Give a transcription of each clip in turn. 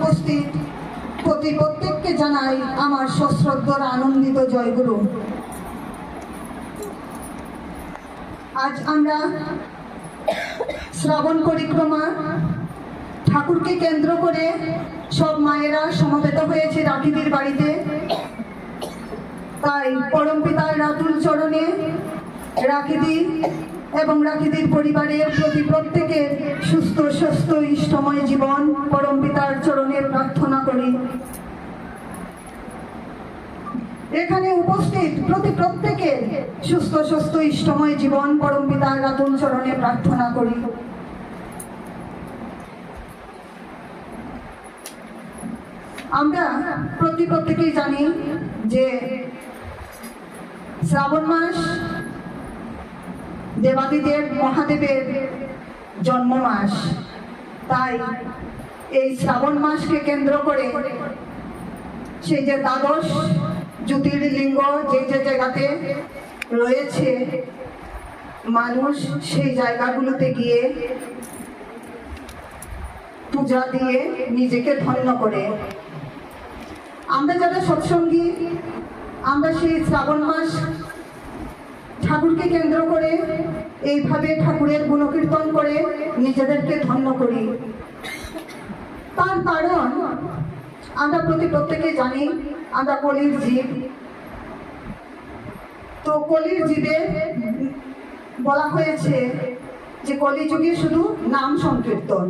উপস্থিত প্রত্যেককে জানাই আমার সশ্রদ্ধর আনন্দিত জয়গুরু। আজ আমরা শ্রাবণ পরিক্রমা ঠাকুরকে কেন্দ্র করে সব মায়েরা সমবেত হয়েছে রাখিদির বাড়িতে। তাই পরম পিতার রাতুল চরণে রাখিদি এবং রাখিদির পরিবারের প্রতি প্রত্যেকের সুস্থ সুস্থ ইষ্টময় জীবন পরম পিতার চরণে প্রার্থনা করি। এখানে উপস্থিত প্রত্যেকের সুস্থ সুস্থ ইষ্টময় জীবন পরম পিতার রাতুল চরণে প্রার্থনা করি। আমরা প্রত্যেকেই জানি যে শ্রাবণ মাস দেবাদিদেব মহাদেবের জন্ম মাস। তাই এই শ্রাবণ মাসকে কেন্দ্র করে সেই যে দ্বাদশ জ্যোতির্লিঙ্গ যে জায়গাতে রয়েছে, মানুষ সেই জায়গাগুলোতে গিয়ে পূজা দিয়ে নিজেকে ধন্য করে। আমরা যারা সৎসঙ্গী, আমরা সেই শ্রাবণ মাস ঠাকুরকে কেন্দ্র করে এইভাবে ঠাকুরের গুণকীর্তন করে নিজেদেরকে ধন্য করি। তার কারণ আমরা প্রত্যেকে জানি আমরা কলির জীব। তো কলির জীবে বলা হয়েছে যে কলিযুগে শুধু নাম সংকীর্তন।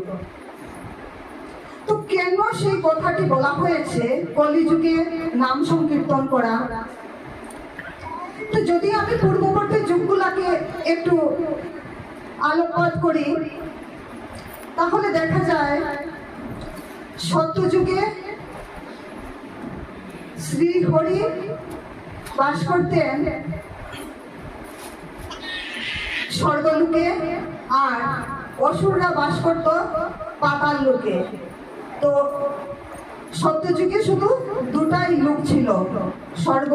তো কেন সেই কথাটি বলা হয়েছে কলিযুগে নাম সংকীর্তন করা? তো যদি আমি পূর্ববর্তী যুগগুলাকে একটু আলোকপাত করি তাহলে দেখা যায় সত্যযুগে শ্রী হরি বাস করতেন স্বর্গলোকে আর অসুররা বাস করত পাতাল লোকে। তো সত্যযুগে শুধু দুটাই লোক ছিল, স্বর্গ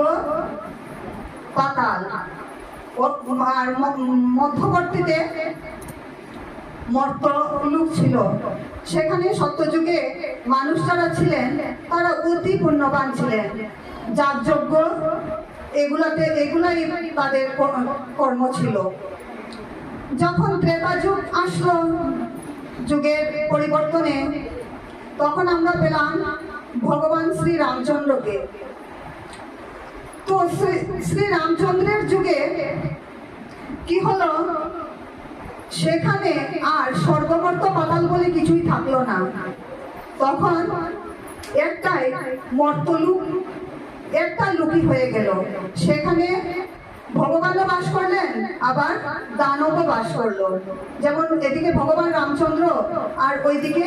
পাতাল। আর মধ্যবর্তীতে মর্ত লোক ছিল। সেখানে সত্যযুগে মানুষ যারা ছিলেন তারা অতি পুণ্যবান ছিলেন, যাগযজ্ঞ এগুলাই তাদের কর্ম ছিল। যখন ত্রেতা যুগ আসলো, যুগের পরিবর্তনে, তখন আমরা পেলাম ভগবান শ্রী রামচন্দ্রকে। তো শ্রী রামচন্দ্রের যুগে কি হলো, সেখানে আর স্বর্গমর্ত পাতাল বলে কিছুই থাকলো না। তখন একটাই মর্তলোক, একটা লোকই হয়ে গেল। সেখানে ভগবানও বাস করলেন, আবার দানবও বাস করলো। যেমন এদিকে ভগবান রামচন্দ্র আর ওইদিকে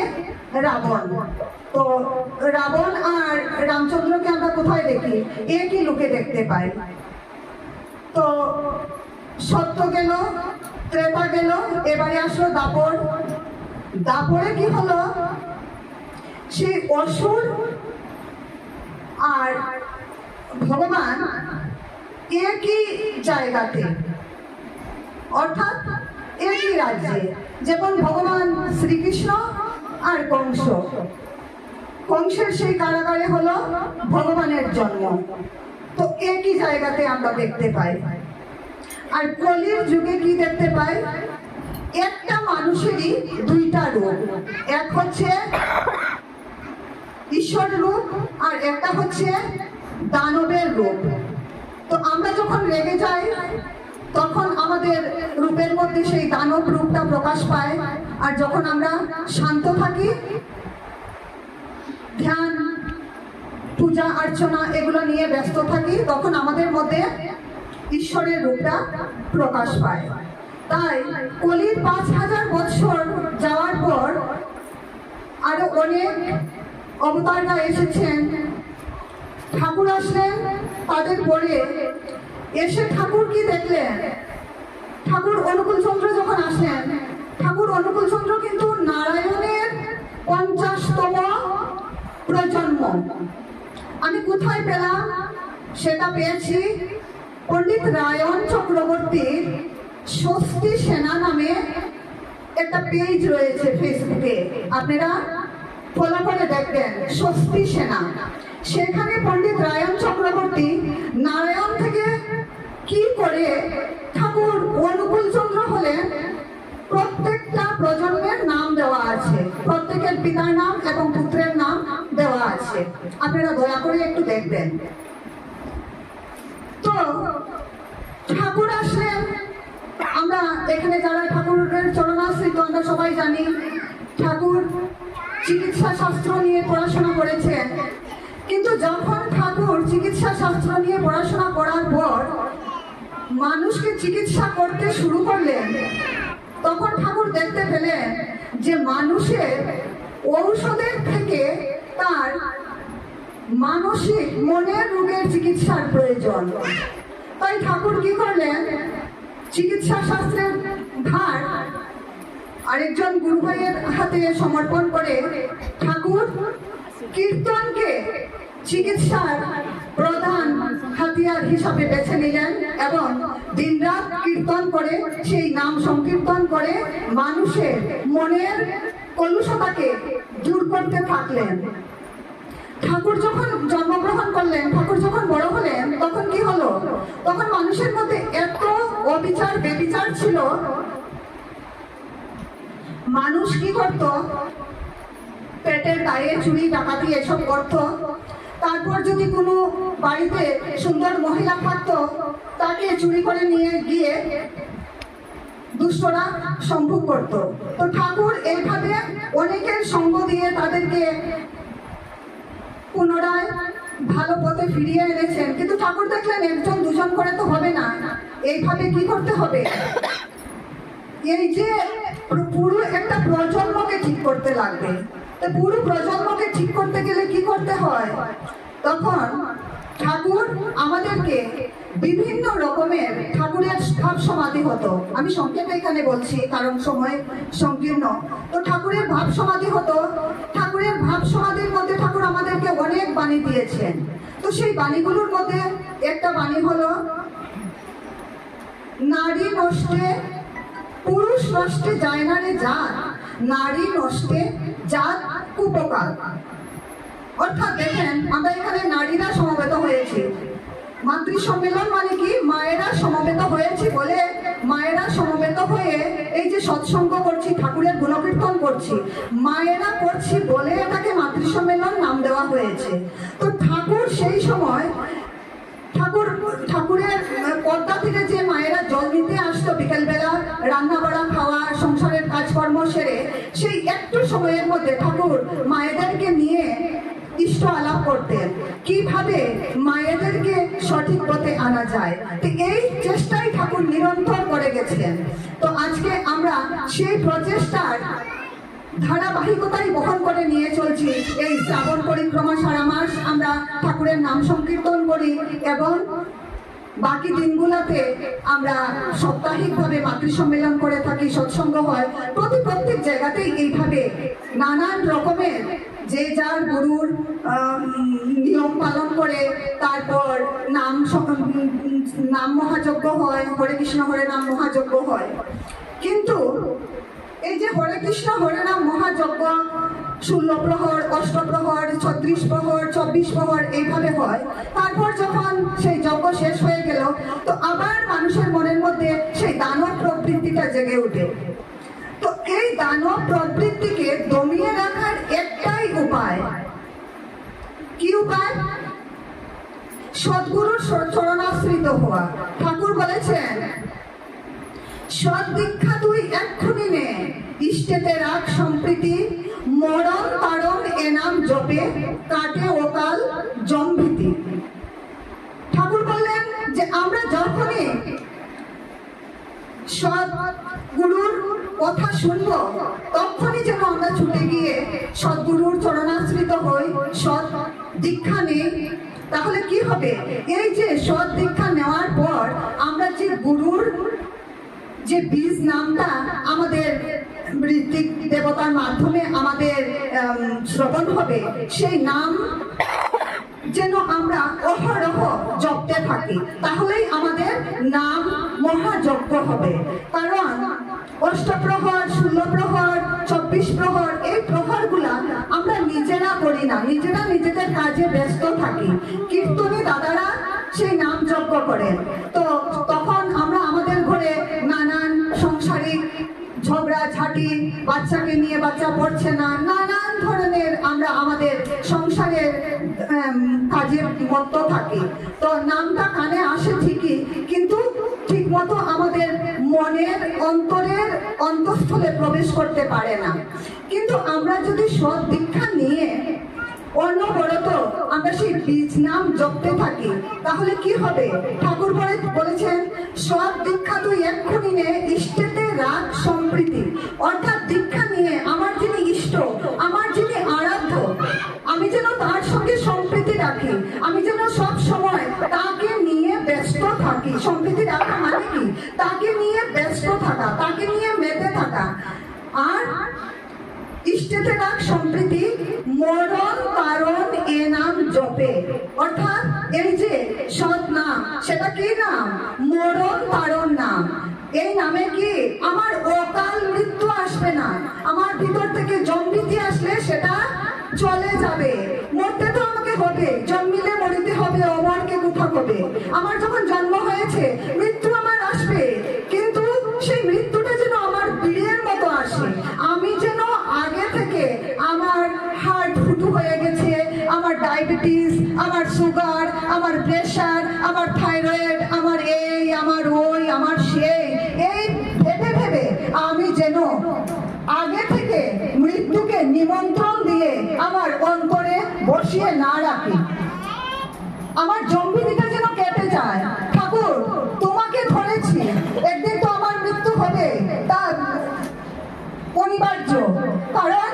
রাবণ। তো রাবণ আর রামচন্দ্রকে আমরা কোথায় দেখি? একই লোকে দেখতে পাই। তো সত্য গেল, ত্রেতা গেল, এবারে আসলো দাপর। দাপরে কি হলো, সেই অসুর আর ভগবান একই জায়গাতে, অর্থাৎ একই রাজ্যে। যেমন ভগবান শ্রীকৃষ্ণ আর কংস, কংসের সেই কারাগারে হলো ভগবানের জন্ম। তো একই জায়গাতে আমরা দেখতে পাই। আর কলির যুগে কি দেখতে পাই? একটা মানুষেরই দুইটা রূপ, এক হচ্ছে ঈশ্বর রূপ আর একটা হচ্ছে দানবের রূপ। তো আমরা যখন রেগে যাই তখন আমাদের রূপের মধ্যে সেই দানব রূপটা প্রকাশ পায়। আর যখন আমরা শান্ত থাকি, ধ্যান পূজা অর্চনা এগুলো নিয়ে ব্যস্ত থাকি, তখন আমাদের মধ্যে ঈশ্বরের রূপটা প্রকাশ পায়। তাই কলির 5000 বৎসর যাওয়ার পর আরো অনেক অবতাররা এসেছেন। ঠাকুর আসলেন, তাদের পরে এসে ঠাকুর কি দেখলেন? ঠাকুর অনুকূলচন্দ্র যখন আসলেন, ঠাকুর অনুকূলচন্দ্র কিন্তু নারায়ণের 50তম প্রজন্ম। আমি কোথায় পেলাম? সেটা পেয়েছি পণ্ডিত রায়ন চক্রবর্তীর স্বস্তি সেনা নামে একটা পেজ রয়েছে ফেসবুকে, আপনারা ফলো করে দেখবেন। দেখবেন স্বস্তি সেনা, সেখানে পণ্ডিত রায়ন চক্রবর্তী নারায়ণ থেকে কি করে ঠাকুর অনুকূল চন্দ্র হলেন প্রত্যেকটা প্রজন্মের নাম দেওয়া আছে, প্রত্যেকের পিতার নাম এবং পুত্রের নাম দেওয়া আছে। আপনারা দয়া করে একটু দেখবেন। তো ঠাকুর আসলেন, আমরা এখানে যারা ঠাকুরের চরণাশ্রিত আমরা সবাই জানি ঠাকুর চিকিৎসা শাস্ত্র নিয়ে পড়াশোনা করেছেন। কিন্তু যখন ঠাকুর চিকিৎসা শাস্ত্র নিয়ে পড়াশোনা করার পর মানুষকে চিকিৎসা করতে শুরু করলেন, তখন ঠাকুর দেখতে পেলেন যে মানুষের ঔষধের থেকে তার মানসিক মনের রোগের চিকিৎসার প্রয়োজন। তাই ঠাকুর কি করলেন, চিকিৎসা শাস্ত্রের ভার আরেকজন গুরু ভাইয়ের হাতে সমর্পণ করে ঠাকুর কীর্তনকে চিকিৎসার প্রধান হাতিয়ার হিসাবে বেছে নিলেন এবং দিনরাত কীর্তন করে, সেই নাম সংকীর্তন করে মানুষের মনের কলুষতাকে দূর করতে থাকলেন। ঠাকুর যখন জন্মগ্রহণ করলেন, ঠাকুর যখন বড় হলেন, তখন কি হলো, তখন মানুষের মধ্যে এত অবিচার বেবিচার ছিল, মানুষ কি করত, পেটের দায়ে চুরি ডাকাতি এসব করত। তারপর যদি কোনো বাড়িতে সুন্দর মহিলা থাকতো, তাকে চুরি করে নিয়ে গিয়ে দুষ্টরা সম্ভোগ করত। তো ঠাকুর এইভাবে অনেকের সঙ্গ দিয়ে তাদেরকে পুনরায় ভালো পথে ফিরিয়ে এনেছেন। কিন্তু ঠাকুর দেখলেন একজন দুজন করে তো হবে না, এইভাবে কি করতে হবে, এই যে পুরো একটা প্রজন্মকে ঠিক করতে লাগবে। পুরো প্রজন্মকে ঠিক করতে গেলে কি করতে হয়, তখন ঠাকুর আমাদেরকে বিভিন্ন রকমের ঠাকুরের ভাব সমাধি হতো। আমি সংক্ষেপে এখানে বলছি কারণ সময় সংকীর্ণ। তো ঠাকুরের ভাব সমাধি হতো, ঠাকুরের ভাব সমাধির মধ্যে ঠাকুর আমাদেরকে অনেক বাণী দিয়েছেন। তো সেই বাণীগুলোর মধ্যে একটা বাণী হলো, নারী নষ্টে পুরুষ নষ্টে যায় না রে জাত, নারী নষ্টে জাত কুপকার। অর্থাৎ দেখেন, আমরা এখানে নারীরা সমবেত হয়েছি, মাতৃ সম্মেলন মানে কি, মায়েরা সমবেত হয়েছি বলে, মায়েরা সমবেত হয়ে এই যে সৎসঙ্গ করছি, ঠাকুরের গুণকীর্তন করছি, মায়েরা করছি বলে এটাকে মাতৃ সম্মেলন নাম দেওয়া হয়েছে। তো ঠাকুর সেই সময় ঠাকুরের পর্দা থেকে যে মায়েরা জল নিতে আসতো বিকেলবেলা, রান্না বাড়া খাওয়া সংসারের কাজকর্ম সেরে, সেই একটু সময়ের মধ্যে ঠাকুর মায়েদেরকে নিয়ে ইষ্ট আলাপ করতেন, কিভাবে মায়েদেরকে সঠিক পথে আনা যায়। তো এই চেষ্টাই ঠাকুর নিরন্তর করে গেছেন। তো আজকে আমরা সেই প্রচেষ্টার ধারাবাহিকতাই বহন করে নিয়ে চলছি। এই শ্রাবণ পরিক্রমা সারা মাস আমরা ঠাকুরের নাম সংকীর্তন করি এবং বাকি দিনগুলোতে আমরা সাপ্তাহিকভাবে মাতৃ সম্মেলন করে থাকি, সৎসঙ্গ হয়। প্রত্যেক জায়গাতেই এইভাবে নানান রকমের যে যার গুরুর নিয়ম পালন করে, তারপর নাম মহাযজ্ঞ হয়, হরে কৃষ্ণ হরে নাম মহাযজ্ঞ হয়। কিন্তু এই যে হরে কৃষ্ণ হরে নাম মহাযজ্ঞ 16 প্রহর, 8 প্রহর, 36 প্রহর, 24 প্রহর এইভাবে হয়। তারপর যখন সেই যজ্ঞ শেষ হয়ে গেল, তো আবার মানুষের মনের মধ্যে সেই দানব প্রবৃত্তিটা জেগে ওঠে। তো এই দানব প্রবৃত্তিকে দমিয়ে রাখার একটাই উপায়, কি উপায়, সদ্গুরুর চরণাশ্রিত হওয়া। ঠাকুর বলেছেন, সৎ দীক্ষা তুই এক্ষুনি নে, ইষ্টেতে রাখ সম্প্রীতি, মরণ তারণ এনাম জপে, কাটে ওকাল জম্ভীতি। ঠাকুর বললেন যে আমরা যখনই সৎ গুরুর কথা শুনবো, তখনই যেন আমরা ছুটে গিয়ে সদ্গুরুর চরণাশ্রিত হই, সৎ দীক্ষা নেই। তাহলে কি হবে, এই যে সৎ দীক্ষা নেওয়ার পর আমরা যে গুরুর যে বীজ নামটা আমাদের ঋত্বিক দেবতার মাধ্যমে আমাদের শ্রবণ হবে, সেই নাম যেন আমরা অহরহ জপতে থাকি, তাহলেই আমাদের নাম মহাযজ্ঞ হবে। কারণ 8 প্রহর, 16 প্রহর, 24 প্রহর, এই প্রহরগুলা আমরা নিজেরা করি না, নিজেরা নিজেদের কাজে ব্যস্ত থাকি। কীর্তনী দাদারা সেই নাম যজ্ঞ করেন। তো তখন আমরা আমাদের ঘরে নানান সাংসারিক ঝগড়াঝাটি, বাচ্চাকে নিয়ে বাচ্চা পড়ছে না, নানান ধরনের আমরা আমাদের সংসারের কাজের মত্ত থাকি। তো নামটা কানে আসে ঠিকই, কিন্তু ঠিক মতো আমাদের মনের অন্তরের অন্তঃস্থলে প্রবেশ করতে পারে না। কিন্তু আমরা যদি সৎ দীক্ষা নিয়ে অনবরত আমরা সেই বীজ নাম জপতে থাকি, তাহলে কি হবে? ঠাকুর বলেছেন, সৎ দীক্ষা তুই এক্ষুনি নে, ইষ্টেতে রাখ সম্প্রীতি। অর্থাৎ দীক্ষা নিয়ে আমার যিনি ইষ্ট, আমার যিনি আরাধ্য, আমি যেন তার সঙ্গে সম্প্রীতি রাখি, আমি যেন সব সময় তাকে নিয়ে ব্যস্ত থাকি। সম্প্রীতি রাখা মানে কি? তাকে নিয়ে ব্যস্ত থাকা, তাকে নিয়ে মেতে থাকা। আর ইষ্টেতে রাখ সম্প্রীতি, মরণ কারণ এ নাম জপে। অর্থাৎ এই যে সৎ নাম, সেটা কি নাম? মরণ কারণ নাম। এই নামে কি আমার অকাল মৃত্যু আসবে না, আমার ভিতর থেকে জন্মিতি আসলে সেটা চলে যাবে। মরতে তো আমাকে হবে, জন্মিলে মরিতে হবে, অমরকে কোথা হবে। আমার যখন জন্ম হয়েছে, মৃত্যু আমার আসবে, কিন্তু সেই মৃত্যুটা যেন আমার বীরের মতো আসে। আমি যেন আগে থেকে আমার হার্ট ফুটু হয়ে গেছে, আমার ডায়াবেটিস, আমার সুগার, আমার প্রেশার, আমার থাইরয়েড, আমার এই, আমার ওই, আমার সেই, এই ভেবে ভেবে আমি যেন আগে থেকে মৃত্যুকে নিমন্ত্রণ দিয়ে আমার অন্তরে বসিয়ে না রাখি। আমার জম্বিদিটা যেন কেটে যায়। ঠাকুর, তোমাকে ধরেছি, একদিন তো আমার মৃত্যু হবে, তা অনিবার্য, কারণ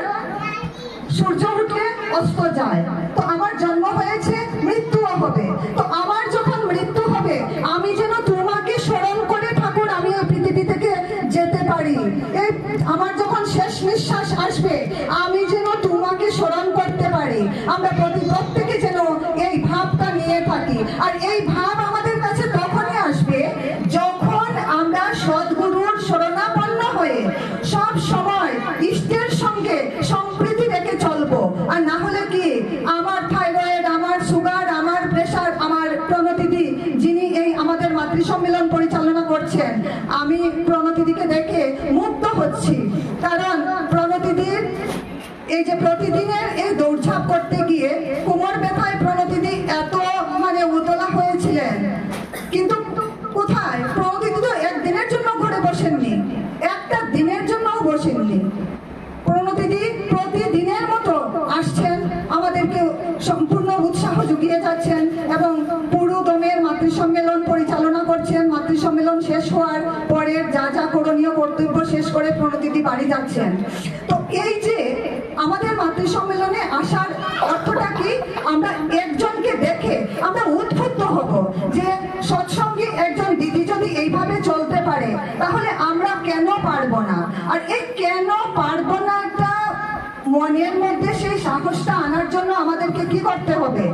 সূর্য উঠলে অস্ত যায়। তো আমার জন্ম হয়েছে, মৃত্যুও হবে। তো আমার যখন মৃত্যু হবে, আমি যেন তোমাকে স্মরণ করে ঠাকুর আমি এই পৃথিবী থেকে যেতে পারি। এই আমার যখন শেষ নিঃশ্বাস আসবে, আমি যেন তোমাকে স্মরণ করতে পারি। আমরা প্রত্যেকে যেন এই ভাবটা নিয়ে থাকি। আর এই ভাব আমাদের কাছে তখনই আসবে যখন আমরা সদ্গুরুর শরণাপন্ন হয়ে সব সময় ইষ্টের সঙ্গে সম্প্রীতি রেখে চলবো। আর না হলে কি, আমার থাইরয়েড, আমার সুগার, আমার প্রেশার, আমার প্রণতিদি যিনি এই আমাদের মাতৃ সম্মেলন পরিচালনা করছেন, আমি প্রণতিদিকে দেখে মুগ্ধ হচ্ছি। কারণ প্রণতিদির এই যে প্রতিদিনের এই দৌড়ঝাঁপ করতে গিয়ে কোমর ব্যথায় প্রণতিদি এত উতলা হয়েছিলেন। কিন্তু কোথায়? প্রণতিদি তো একদিনের জন্য ঘরে বসেননি, একটা দিনের জন্যও বসেননি। প্রণতিদি প্রতিদিনের মতো আসছেন, আমাদেরকে সম্পূর্ণ উৎসাহ জুগিয়ে যাচ্ছেন এবং পুরো দমের মাতৃ সম্মেলন পরিচালনা করছেন। মাতৃ সম্মেলন শেষ হওয়ার পরে যা যা করণীয় কর্তব্য শেষ করে প্রণতিদি বাড়ি যাচ্ছেন। তো এই যে আমাদের মাতৃ সম্মেলনে আসার অর্থটা কি? আমরা একজনকে দেখে আমরা উদ্বুদ্ধ হব যে সৎসঙ্গে একজন দিদি যদি এইভাবে চলতে পারে, তাহলে আমরা কেন পারবো না? আর এই কেন পারবো নাটা মনের মধ্যে সেই সাহসটা আনার জন্য আমাদেরকে কি করতে হবে?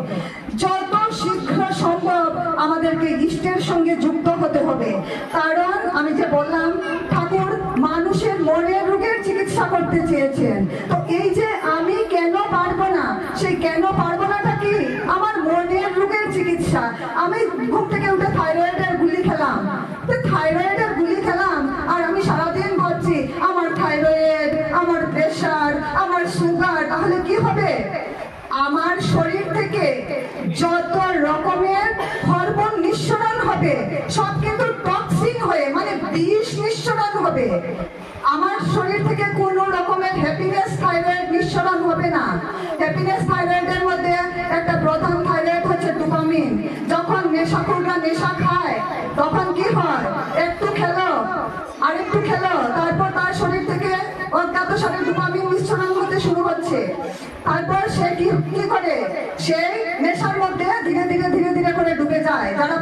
যত শীঘ্র সম্ভব আমাদেরকে ইষ্টের সঙ্গে যুক্ত হতে হবে। কারণ আমি যে বললাম, ঠাকুর মানুষের মনের রোগের চিকিৎসা করতে চেয়েছেন। তো এই যে আমি কেন পারবো না, সেই কেন পারবো নাটা কি? আমার মনের রোগের চিকিৎসা। আমি ঘুম থেকে উঠে থাইরয়েডের গুলি খেলাম, তো থাইরয়েডের গুলি খেলাম, আর আমি সারাদিন ভাবছি আমার থাইরয়েড, আমার প্রেশার, আমার সুগার। তাহলে কি হবে? আমার শরীর থেকে যত রকমের হরমোন নিঃসরণ হবে, সব কিন্তু টক্সিন হয়ে বিষ নিঃসরণ হবে। আমার শরীর থেকে কোনো রকমের হ্যাপিনেস থাইরয়েড নিঃসরণ হবে না। হ্যাপিনেস থাইরয়েডের মধ্যে একটা প্রধান থাইরয়েড হচ্ছে ডোপামিন। যখন নেশাখোররা নেশা খায়, তখন কি হয়? একটু খেলো, আরেকটু খেলো, তারপর তার শরীর থেকে অজ্ঞাত সাথে ডোপামিন নিঃসরণ হতে শুরু হচ্ছে। তারপর সে কি করে? সেই নেশার মধ্যে ধীরে ধীরে করে ডুবে যায়। যারা